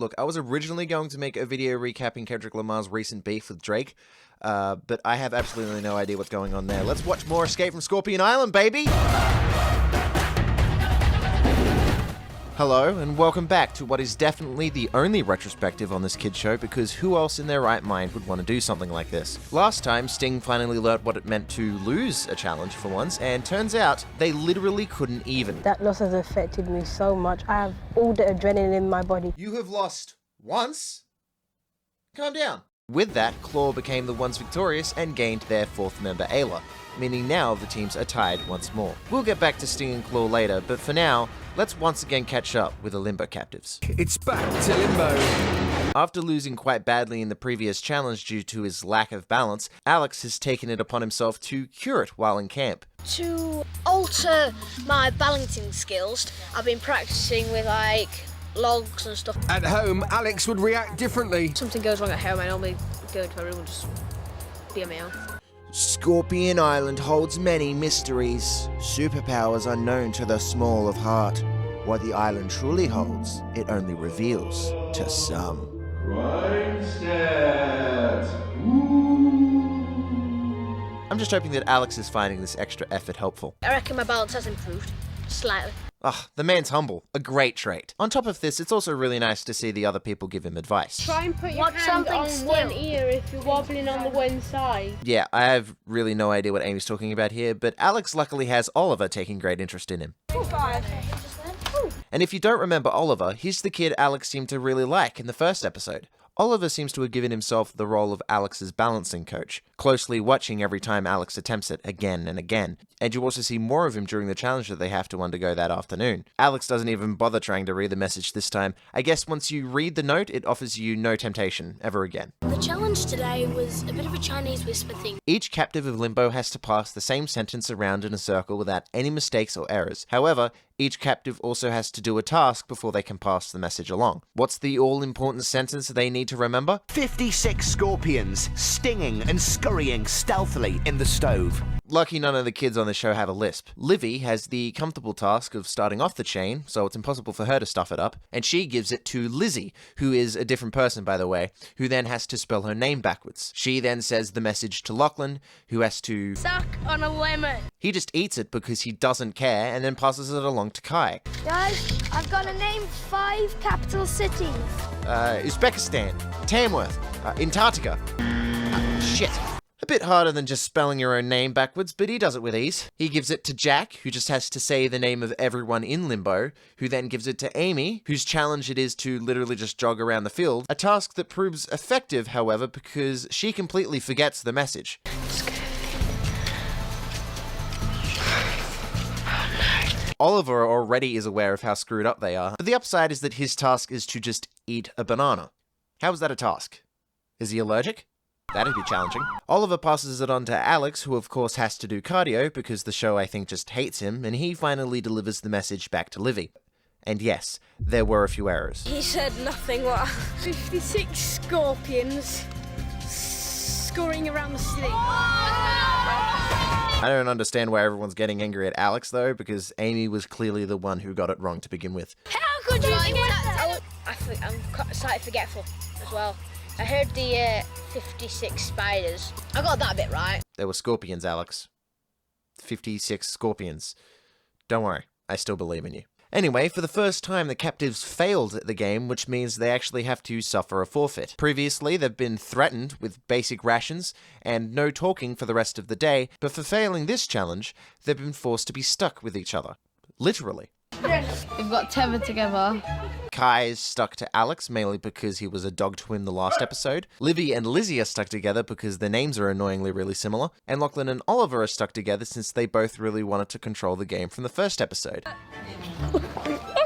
Look, I was originally going to make a video recapping Kendrick Lamar's recent beef with Drake, but I have absolutely no idea what's going on there. Let's watch more Escape from Scorpion Island, baby! Hello, and welcome back to what is definitely the only retrospective on this kid's show, because who else in their right mind would want to do something like this? Last time, Sting finally learnt what it meant to lose a challenge for once, and turns out they literally couldn't even. That loss has affected me so much. I have all the adrenaline in my body. You have lost once? Calm down. With that, Claw became the ones victorious and gained their fourth member, Ayla, meaning now the teams are tied once more. We'll get back to Sting and Claw later, but for now, let's once again catch up with the Limbo captives. It's back to Limbo. After losing quite badly in the previous challenge due to his lack of balance, Alex has taken it upon himself to cure it while in camp. To alter my balancing skills, I've been practicing with logs and stuff. At home, Alex would react differently. Something goes wrong at home, I normally go into my room and just be on my own. Scorpion Island holds many mysteries, superpowers unknown to the small of heart. What the island truly holds, it only reveals to some. I'm just hoping that Alex is finding this extra effort helpful. I reckon my balance has improved, slightly. The man's humble, a great trait. On top of this, it's also really nice to see the other people give him advice. Try and put your hand on one ear if you're wobbling on the one side. Yeah, I have really no idea what Amy's talking about here, but Alex luckily has Oliver taking great interest in him. And if you don't remember Oliver, he's the kid Alex seemed to really like in the first episode. Oliver seems to have given himself the role of Alex's balancing coach, closely watching every time Alex attempts it again and again. And you also see more of him during the challenge that they have to undergo that afternoon. Alex doesn't even bother trying to read the message this time. I guess once you read the note, it offers you no temptation ever again. The challenge today was a bit of a Chinese whisper thing. Each captive of Limbo has to pass the same sentence around in a circle without any mistakes or errors. However, each captive also has to do a task before they can pass the message along. What's the all-important sentence they need to remember? 56 scorpions stinging and scurrying stealthily in the stove. Lucky none of the kids on the show have a lisp. Livy has the comfortable task of starting off the chain, so it's impossible for her to stuff it up, and she gives it to Lizzie, who is a different person by the way, who then has to spell her name backwards. She then says the message to Lachlan, who has to Suck on a lemon. He just eats it because he doesn't care and then passes it along to Kai. Guys, I've got to name 5 capital cities. Uzbekistan, Tamworth, Antarctica. Shit. A bit harder than just spelling your own name backwards, but he does it with ease. He gives it to Jack, who just has to say the name of everyone in Limbo, who then gives it to Amy, whose challenge it is to literally just jog around the field. A task that proves effective, however, because she completely forgets the message. Oliver already is aware of how screwed up they are, but the upside is that his task is to just eat a banana. How is that a task? Is he allergic? That'd be challenging. Oliver passes it on to Alex, who of course has to do cardio because the show I think just hates him, and he finally delivers the message back to Livy. And yes, there were a few errors. He said nothing. What? 56 scorpions scurrying around the city. I don't understand why everyone's getting angry at Alex though, because Amy was clearly the one who got it wrong to begin with. How could you forget that? I'm slightly forgetful as well. I heard the 56 spiders. I got that bit right. There were scorpions, Alex. 56 scorpions. Don't worry, I still believe in you. Anyway, for the first time, the captives failed at the game, which means they actually have to suffer a forfeit. Previously, they've been threatened with basic rations and no talking for the rest of the day, but for failing this challenge, they've been forced to be stuck with each other. Literally. We've got tethered together. Kai is stuck to Alex, mainly because he was a dog to him the last episode. Livy and Lizzie are stuck together because their names are annoyingly really similar. And Lachlan and Oliver are stuck together since they both really wanted to control the game from the first episode.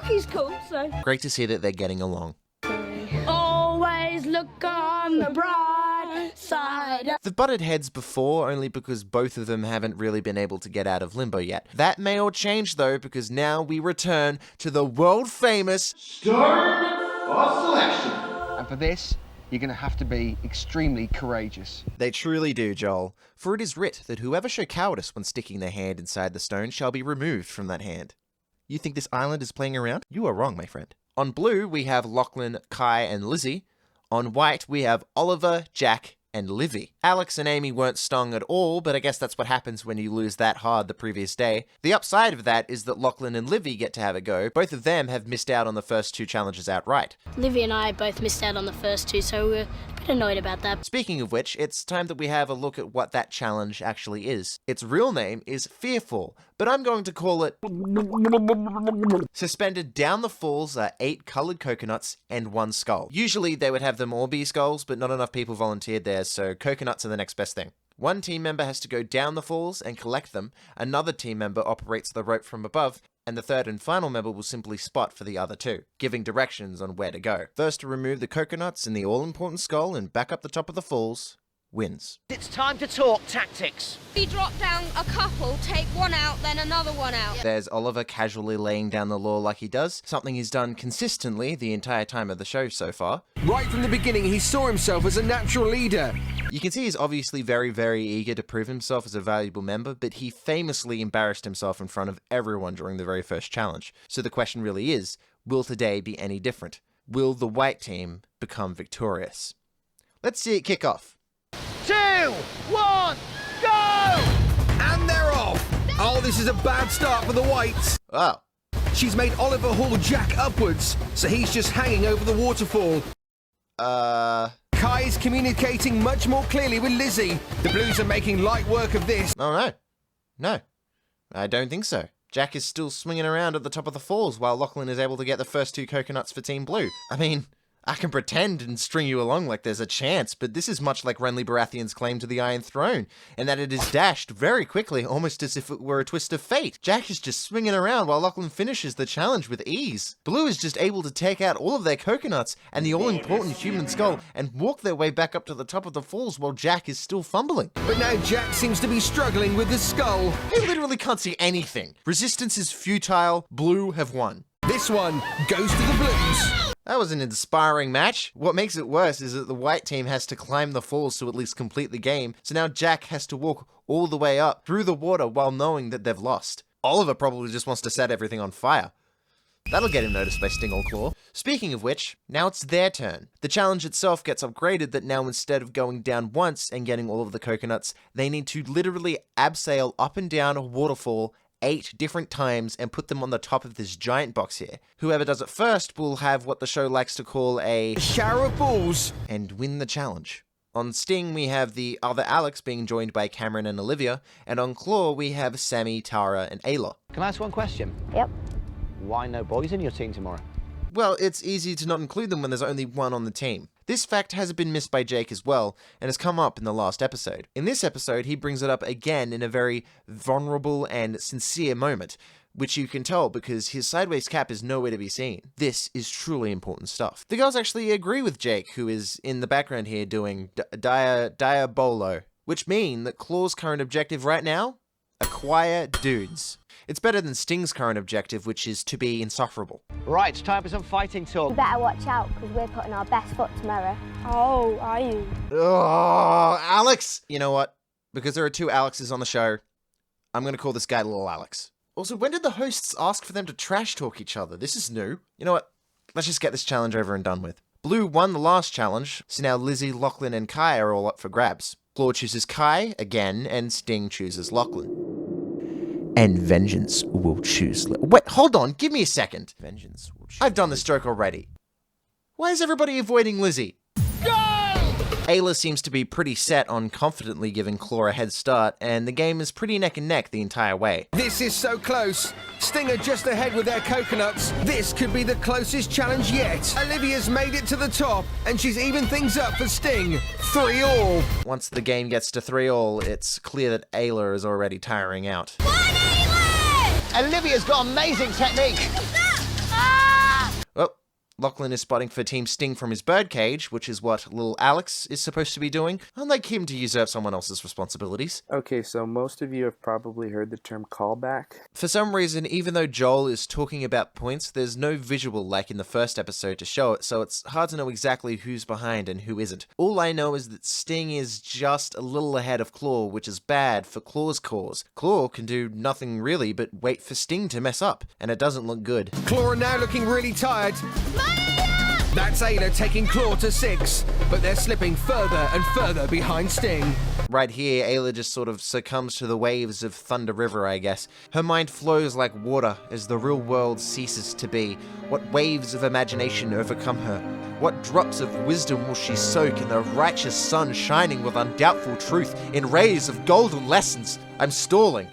He's cool, so. Great to see that they're getting along. Always look on the bright side. They've butted heads before, only because both of them haven't really been able to get out of Limbo yet. That may all change though, because now we return to the world-famous Stone of Selection. And for this, you're going to have to be extremely courageous. They truly do, Joel. For it is writ that whoever show cowardice when sticking their hand inside the stone shall be removed from that hand. You think this island is playing around? You are wrong, my friend. On blue, we have Lachlan, Kai, and Lizzie. On white, we have Oliver, Jack, and Livy. Alex and Amy weren't stung at all, but I guess that's what happens when you lose that hard the previous day. The upside of that is that Lachlan and Livy get to have a go. Both of them have missed out on the first 2 challenges outright. Livy and I both missed out on the first 2, so we're a bit annoyed about that. Speaking of which, it's time that we have a look at what that challenge actually is. Its real name is Fearfall, but I'm going to call it... Suspended down the falls are 8 coloured coconuts and 1 skull. Usually they would have them all be skulls, but not enough people volunteered there, so coconuts are the next best thing. One team member has to go down the falls and collect them, another team member operates the rope from above, and the third and final member will simply spot for the other 2, giving directions on where to go. First to remove the coconuts and the all-important skull and back up the top of the falls wins. It's time to talk tactics. We drop down a couple, take one out, then another one out. There's Oliver casually laying down the law like he does, something he's done consistently the entire time of the show so far. Right from the beginning, he saw himself as a natural leader. You can see he's obviously very, very eager to prove himself as a valuable member, but he famously embarrassed himself in front of everyone during the very first challenge. So the question really is, will today be any different? Will the white team become victorious? Let's see it kick off. 2, 1, go! And they're off. Oh, this is a bad start for the whites. Oh. She's made Oliver haul Jack upwards, so he's just hanging over the waterfall. Kai is communicating much more clearly with Lizzie. The Blues are making light work of this. Oh no. No. I don't think so. Jack is still swinging around at the top of the falls while Lachlan is able to get the first 2 coconuts for Team Blue. I mean, I can pretend and string you along like there's a chance, but this is much like Renly Baratheon's claim to the Iron Throne, in that it is dashed very quickly, almost as if it were a twist of fate. Jack is just swinging around while Lachlan finishes the challenge with ease. Blue is just able to take out all of their coconuts and the all-important human skull and walk their way back up to the top of the falls while Jack is still fumbling. But now Jack seems to be struggling with the skull. He literally can't see anything. Resistance is futile. Blue have won. This one goes to the Blues. That was an inspiring match. What makes it worse is that the white team has to climb the falls to at least complete the game, so now Jack has to walk all the way up through the water while knowing that they've lost. Oliver probably just wants to set everything on fire. That'll get him noticed by Sting or Claw. Speaking of which, now it's their turn. The challenge itself gets upgraded that now instead of going down once and getting all of the coconuts, they need to literally abseil up and down a waterfall 8 different times and put them on the top of this giant box here. Whoever does it first will have what the show likes to call a shower of balls and win the challenge. On Sting, we have the other Alex being joined by Cameron and Olivia, and on Claw, we have Sammy, Tara, and Ayla. Can I ask one question? Yep. Why no boys in your team tomorrow? Well, it's easy to not include them when there's only one on the team. This fact has been missed by Jake as well, and has come up in the last episode. In this episode, he brings it up again in a very vulnerable and sincere moment, which you can tell because his sideways cap is nowhere to be seen. This is truly important stuff. The girls actually agree with Jake, who is in the background here doing Diabolo, which mean that Claw's current objective right now? Acquire dudes. It's better than Sting's current objective, which is to be insufferable. Right, it's time for some fighting talk. You better watch out, because we're putting our best foot tomorrow. Oh, are you? Oh, Alex! You know what? Because there are 2 Alexes on the show, I'm going to call this guy Little Alex. Also, when did the hosts ask for them to trash talk each other? This is new. You know what? Let's just get this challenge over and done with. Blue won the last challenge, so now Lizzie, Lachlan, and Kai are all up for grabs. Claw chooses Kai again, and Sting chooses Lachlan. And Vengeance will choose... Wait, hold on, give me a second. Vengeance will choose... I've done this joke already. Why is everybody avoiding Lizzie? Go! Ayla seems to be pretty set on confidently giving Claw a head start, and the game is pretty neck and neck the entire way. This is so close. Sting are just ahead with their coconuts. This could be the closest challenge yet. Olivia's made it to the top, and she's evened things up for Sting. 3-all. Once the game gets to 3-all, it's clear that Ayla is already tiring out. Olivia's got amazing technique. Well, Lachlan is spotting for Team Sting from his birdcage, which is what little Alex is supposed to be doing, unlike him to usurp someone else's responsibilities. Okay, so most of you have probably heard the term callback. For some reason, even though Joel is talking about points, there's no visual like in the first episode to show it, so it's hard to know exactly who's behind and who isn't. All I know is that Sting is just a little ahead of Claw, which is bad for Claw's cause. Claw can do nothing really but wait for Sting to mess up, and it doesn't look good. Claw are now looking really tired. That's Ayla taking Claw to 6, but they're slipping further and further behind Sting. Right here, Ayla just sort of succumbs to the waves of Thunder River, I guess. Her mind flows like water as the real world ceases to be. What waves of imagination overcome her? What drops of wisdom will she soak in the righteous sun shining with undoubtful truth in rays of golden lessons? I'm stalling.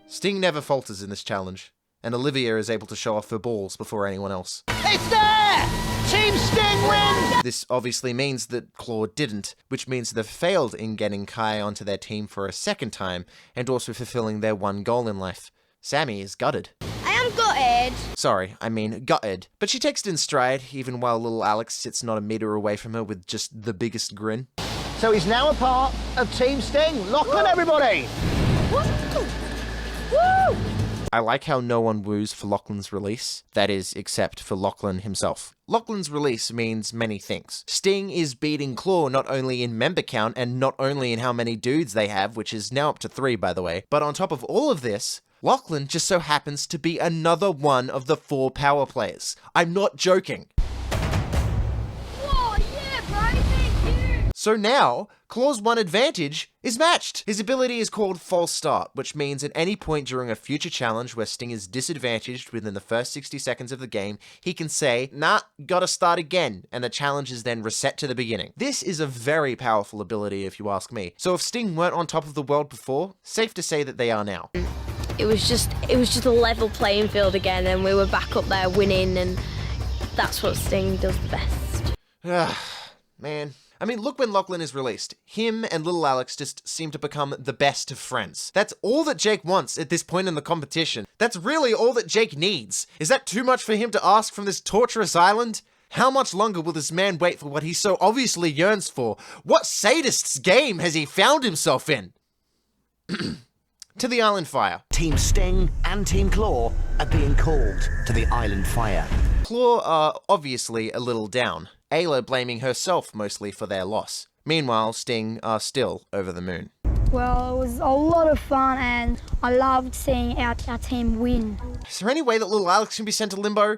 Sting never falters in this challenge, and Olivia is able to show off her balls before anyone else. It's there! Team Sting wins! This obviously means that Claw didn't, which means they've failed in getting Kai onto their team for a second time, and also fulfilling their one goal in life. Sammy is gutted. I am gutted. Sorry, I mean gutted. But she takes it in stride, even while little Alex sits not a meter away from her with just the biggest grin. So he's now a part of Team Sting. Lachlan, everybody! Woo! I like how no one woos for Lachlan's release. That is, except for Lachlan himself. Lachlan's release means many things. Sting is beating Claw not only in member count and not only in how many dudes they have, which is now up to 3 by the way, but on top of all of this, Lachlan just so happens to be another one of the 4 power players. I'm not joking. Whoa, yeah, bro, thank you. So now, Claw's one advantage is matched. His ability is called False Start, which means at any point during a future challenge where Sting is disadvantaged within the first 60 seconds of the game, he can say, nah, gotta start again, and the challenge is then reset to the beginning. This is a very powerful ability if you ask me. So if Sting weren't on top of the world before, safe to say that they are now. It was just a level playing field again, and we were back up there winning, and that's what Sting does the best. Man. I mean, look when Lachlan is released. Him and little Alex just seem to become the best of friends. That's all that Jake wants at this point in the competition. That's really all that Jake needs. Is that too much for him to ask from this torturous island? How much longer will this man wait for what he so obviously yearns for? What sadist's game has he found himself in? To the island fire. Team Sting and Team Claw are being called to the island fire. Claw are obviously a little down. Ayla blaming herself mostly for their loss. Meanwhile, Sting are still over the moon. Well, it was a lot of fun and I loved seeing our team win. Is there any way that little Alex can be sent to limbo?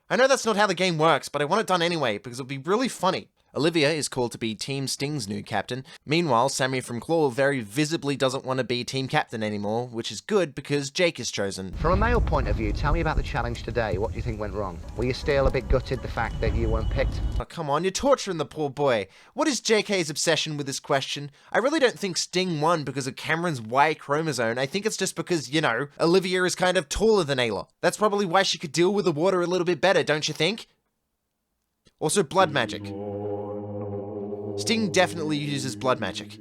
I know that's not how the game works, but I want it done anyway because it would be really funny. Olivia is called to be Team Sting's new captain. Meanwhile, Sammy from Claw very visibly doesn't want to be team captain anymore, which is good because Jake is chosen. From a male point of view, tell me about the challenge today. What do you think went wrong? Were you still a bit gutted the fact that you weren't picked? Oh, come on, you're torturing the poor boy. What is JK's obsession with this question? I really don't think Sting won because of Cameron's Y chromosome. I think it's just because, you know, Olivia is kind of taller than Ayla. That's probably why she could deal with the water a little bit better, don't you think? Also, blood magic. Sting definitely uses blood magic.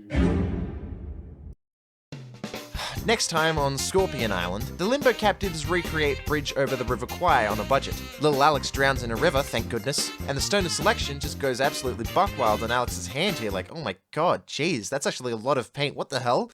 Next time on Scorpion Island, the Limbo captives recreate Bridge over the River Kwai on a budget. Little Alex drowns in a river, thank goodness, and the Stone of Selection just goes absolutely buck wild on Alex's hand here like, oh my god, jeez, that's actually a lot of paint, what the hell?